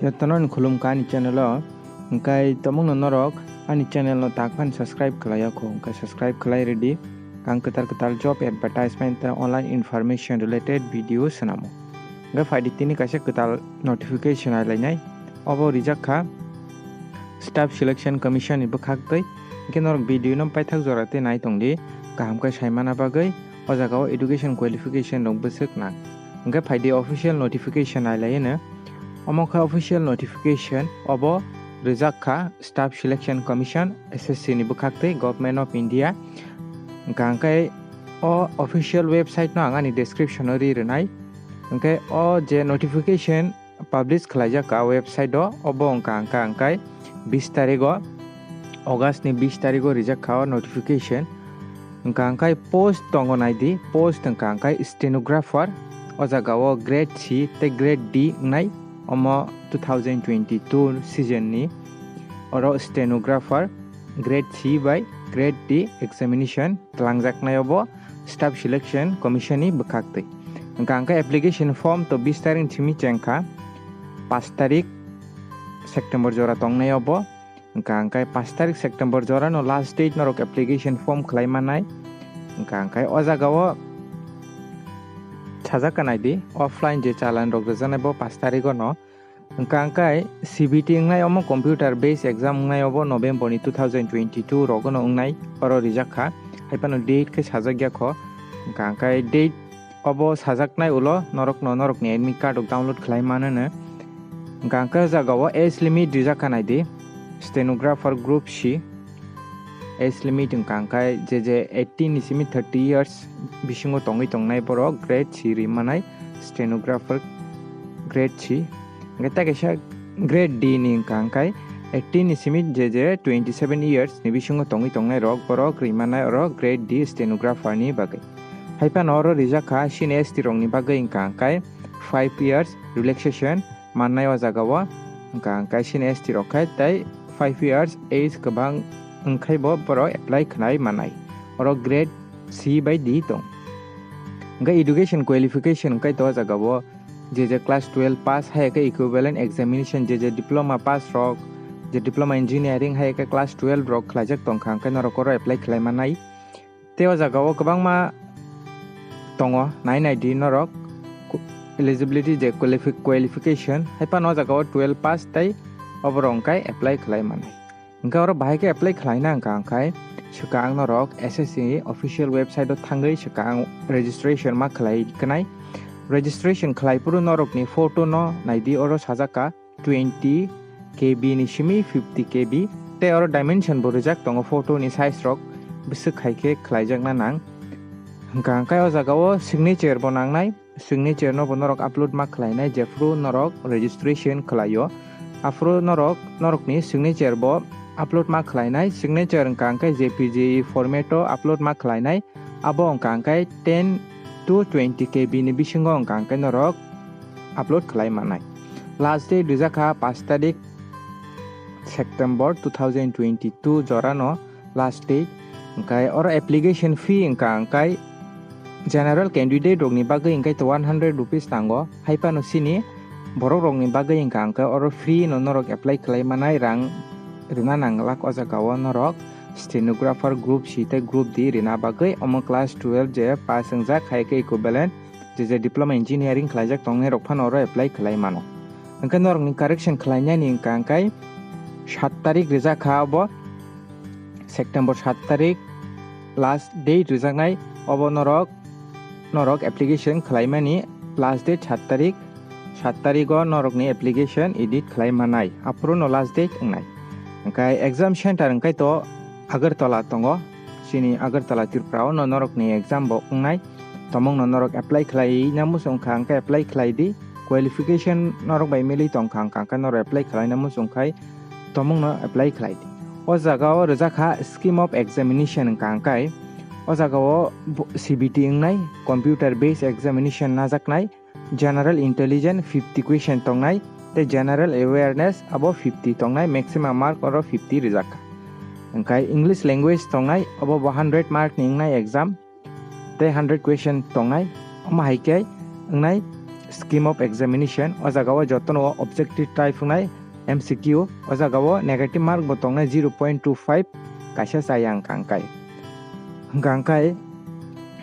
Yotonon khulumka ani channel engkai tomong norok ani channel no takpan subscribe khlaya ko engkai subscribe khlai ready kang ketar job advertisement online information related video sanamo engkai faidi tini kaisa ketal notification alainai obo rijak kha staff selection commission ni bkhak tei engkai norok video no paithak jorate nai tongdi kaham kai saimana bagai o jagao education qualification rok bwsuk na engkai faidi official notification alaina Omokha official notification obo Rizakha Staff Selection Commission SSC ni bukhaktei Government of India gangkai o official website no angani description ori renai angkai o je notification publish khlaijaka website do obo angkai 20 tarigo August ni 20 tarigo rizakha notification angkai post tongo naidi post angkai stenographer o jagao grade C te grade D nai Omo 2022 season ni oro stenographer grade C by grade D examination telangjaknai obo staff selection commission ni bukhaktei angka application form to 20 tarik chimi chengkha 5 tarik September jora tongnai obo angka 5 tarik September jora no last date norok application form khlaimanai angka o jagao sajakanai di offline je chalan rok rejanai bo 5 tariko no angkai CBT ngai omo computer based exam ngai obo November ni 2022 rogo no ngai oro rijakha haipano date ke sajakya kho angkai date obo sajaknai ulo norok ni admit card download khlaimano na angkai jagao age limit rijakhanai di stenographer group C age limit angkai je 18 ni simi 30 years bisingo tongnai borok grade C rimanai stenographer grade C ngeta kaisa grade D ni angkai 18 ni simi je 27 years ni bisingo tongnai rok borok rimanai oro grade D stenographer ni bagai haipan oro rijaka SSC rong ni bagai angkai 5 years relaxation mannai o jagao angkai SSC rok khai tai 5 years age kabang angkai bo borok apply khnai manai oro grade C by D tong angkai education qualification angkai to jagao je class 12 pass hai ka equivalent examination je diploma pass rok je diploma engineering hai ka class 12 rok khlajak tongkhang ka norok ro apply khlai manai teo jagao kwbangma tongo nai di norok eligibility je qualification hai pa no jagao 12 pass tai oborongkai apply khlai manai angka oro bahai ke apply khlaina angkai sekang norok SSC official website do thangai sekang registration ma khlai kanai registration khlai puru norok ni photo no naidi oro sajaka 20 KB ni simi 50 KB te oro dimension bo rijak tongo photo ni size rok bisuk khaike khlaijak na nang angkai o jagao signature bo nangnai signature no bo norok upload ma khlainai jefru norok registration khlaio afro norok ni signature bo upload ma khlainai signature angkai JPG format o upload ma khlainai abo angkai 10 to 20 KB ni bisingo angkai norok upload khlai manai last date rijaka 5 tarik September 2022 jora no last date angkai oro application fee angkai general candidate rok ni bagai angkai 100 rupees tango haipano sini borok rok ni bagai angkai oro free no norok apply khlai manai rang rina nanglak o jagao norok stenographer group C te group D rina bagai omo class 12 je pass angjak hai ke equivalent je diploma engineering khlaijak tongnai rok phan oro apply khlai mano angkai norok ni correction khlaina ni angkai 7 tarik rijaka obo September 7 tarik last date rijaknai obo norok application khlaimani last date 7 tarik o norok ni application edit khlaimanai apro no last date angnai angkai exam center angkai to Agartala tongo sini Agartala Tripura no norok ni exam bo ngai tomong no norok apply khlai namu songkhang ka apply khlai di qualification norok bai mili tongkhang ka norok apply khlai namu songkhai tomong no apply khlai di o jagao rejakha scheme of examination kangkai o jagao CBT ngai computer based examination najaknai general intelligence 50 question tongnai te general awareness abo 50 tongnai maximum mark oro 50 rijaka angkai English language tongnai abo 100 mark ni ngai exam te 100 question tongnai ama haike ngai scheme of examination o jagao jotono objective type nai MCQ o jagao negative mark bo tongnai 0.25 kaisa sayang kangkai gangkai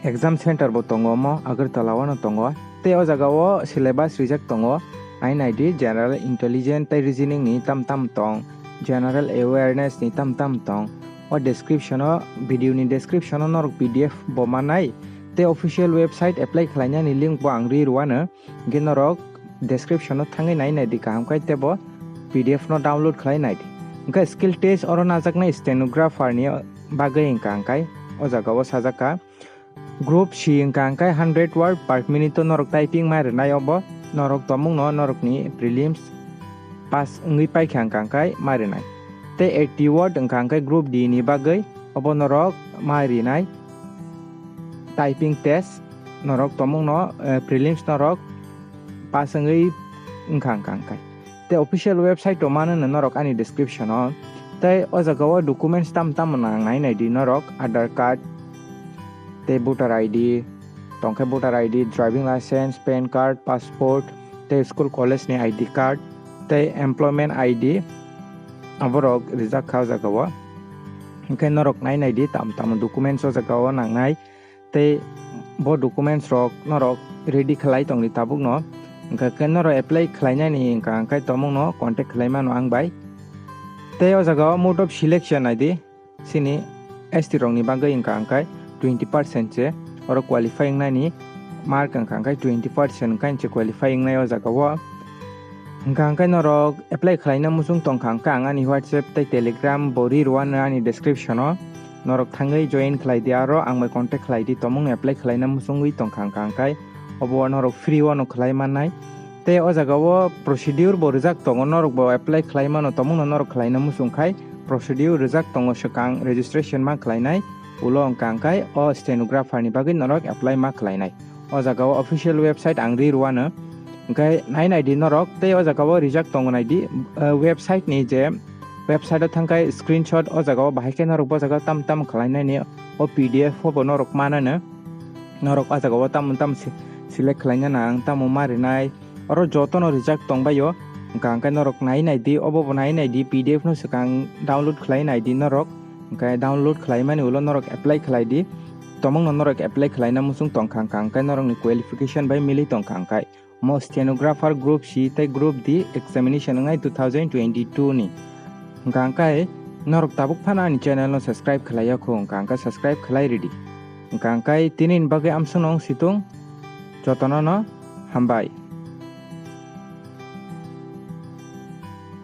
exam center bo tongo mo agartala wano tongo te o jagao syllabus reject tongo NINI general intelligence tai reasoning ni tam tong general awareness ni tam tong o description o video ni description o norok PDF bo manai te official website apply khlaina ni link bo angri ruana genorok description o thangai NINI di kaham kai te bo PDF no download khlainai engka skill test oro najaknai stenographer ni bagai engkangkai o jagao sajaka group C engkangkai 100 word per minute norok typing marinai obo norok tomung no norok ni prelims pass ngi pai kangkai marinai te 80 word engkangkai group D ni bagai obo norok marinai typing test norok tomung no prelims norok pass ngi engkangkai te official website to mana norok ani description o te o jagao documents tam nangai nai di norok Aadhaar card te voter ID tongkai voter ID driving license PAN card passport te school college ni ID card te employment ID aborok rijak khau jagao engkai norok NINI di tam documents o jagao nangnai te bo documents rok norok ready khlai tongni tabuk no engkai norok apply khlaina ni engkai tomung no contact khlaima no angbai te o jagao mode of selection ID sini ST rok ni bagai engkai 20% che oro qualifying nani mark engkai 20% kan che qualifying nai o jagao engkai norok apply khlaina musung tongkang ani WhatsApp te Telegram bori ruana ani description o norok thangai join khlai dia ro angmai contact khlai di tomung apply khlaina musungui tongkang kai obo norok free one khlai manai te o jagao procedure bo rijak tongo norok bo apply khlai mano tomung norok khlaina musung khai procedure rijak tongo sekang registration ma khlainai ulo engkangkai o stenographer ni bagai norok apply ma khlainai o jagao official website angri ruana engkai NINI di norok te o jagao rijak tongonai di website ni je website o thangkai screenshot o jagao bahai norok bo jagao tam khlainai ni o PDF bo norok manana norok o jagao tam select khlaina nang tam marinai oro jotono rijak tongbayo engkangkai norok NINI di obo NINI di PDF no sekang download khlainai di norok engkai download khlaimani ulo norok apply khlai di tomong norok apply khlaina musung tongkangkai norok ni qualification bai mili tongkangkai mo stenographer group C te group D examination ngai 2022 ni engkangkai norok tabuk phana ni channel no subscribe khlaiya ko engkangkai subscribe khlai ready engkangkai tinin bagai amsung nong situng jotono no hambai